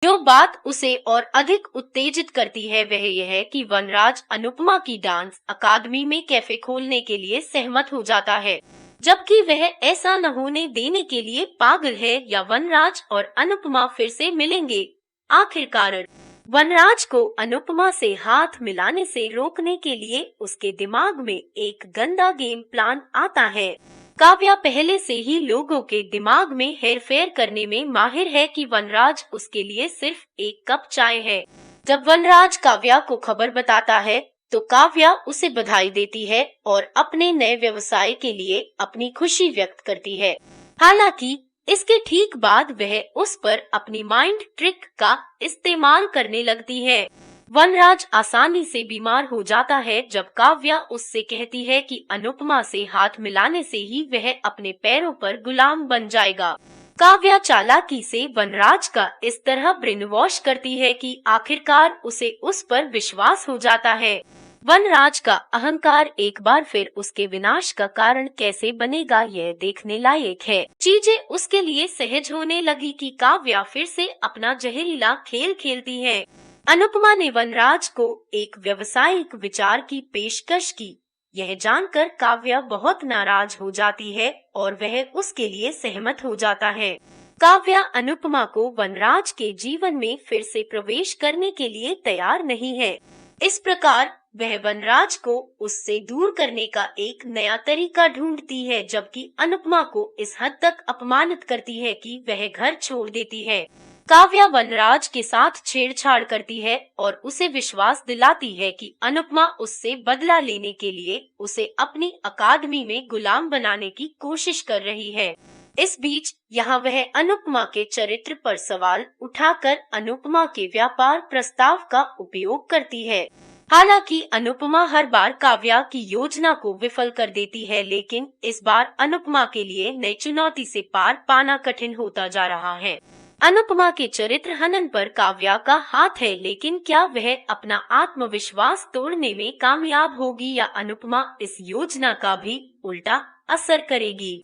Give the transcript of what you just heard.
जो बात उसे और अधिक उत्तेजित करती है वह यह है कि वनराज अनुपमा की डांस अकादमी में कैफे खोलने के लिए सहमत हो जाता है, जबकि वह ऐसा न होने देने के लिए पागल है या वनराज और अनुपमा फिर से मिलेंगे। आखिरकार वनराज को अनुपमा से हाथ मिलाने से रोकने के लिए उसके दिमाग में एक गंदा गेम प्लान आता है। काव्या पहले से ही लोगों के दिमाग में हेरफेर करने में माहिर है कि वनराज उसके लिए सिर्फ एक कप चाय है। जब वनराज काव्या को खबर बताता है तो काव्या उसे बधाई देती है और अपने नए व्यवसाय के लिए अपनी खुशी व्यक्त करती है। हालांकि इसके ठीक बाद वह उस पर अपनी माइंड ट्रिक का इस्तेमाल करने लगती है। वनराज आसानी से बीमार हो जाता है जब काव्या उससे कहती है कि अनुपमा से हाथ मिलाने से ही वह अपने पैरों पर गुलाम बन जाएगा। काव्या चालाकी से वनराज का इस तरह ब्रेन वॉश करती है कि आखिरकार उसे उस पर विश्वास हो जाता है। वनराज का अहंकार एक बार फिर उसके विनाश का कारण कैसे बनेगा यह देखने लायक है। चीजें उसके लिए सहज होने लगी कि काव्या फिर से अपना जहरीला खेल खेलती है। अनुपमा ने वनराज को एक व्यावसायिक विचार की पेशकश की। यह जानकर काव्या बहुत नाराज हो जाती है और वह उसके लिए सहमत हो जाता है। काव्या अनुपमा को वनराज के जीवन में फिर से प्रवेश करने के लिए तैयार नहीं है। इस प्रकार वह वनराज को उससे दूर करने का एक नया तरीका ढूंढती है, जबकि अनुपमा को इस हद तक अपमानित करती है कि वह घर छोड़ देती है। काव्या वनराज के साथ छेड़छाड़ करती है और उसे विश्वास दिलाती है कि अनुपमा उससे बदला लेने के लिए उसे अपनी अकादमी में गुलाम बनाने की कोशिश कर रही है। इस बीच यहाँ वह अनुपमा के चरित्र पर सवाल उठाकर अनुपमा के व्यापार प्रस्ताव का उपयोग करती है। हालांकि अनुपमा हर बार काव्या की योजना को विफल कर देती है, लेकिन इस बार अनुपमा के लिए नई चुनौती से पार पाना कठिन होता जा रहा है। अनुपमा के चरित्र हनन पर काव्या का हाथ है, लेकिन क्या वह अपना आत्मविश्वास तोड़ने में कामयाब होगी या अनुपमा इस योजना का भी उल्टा असर करेगी।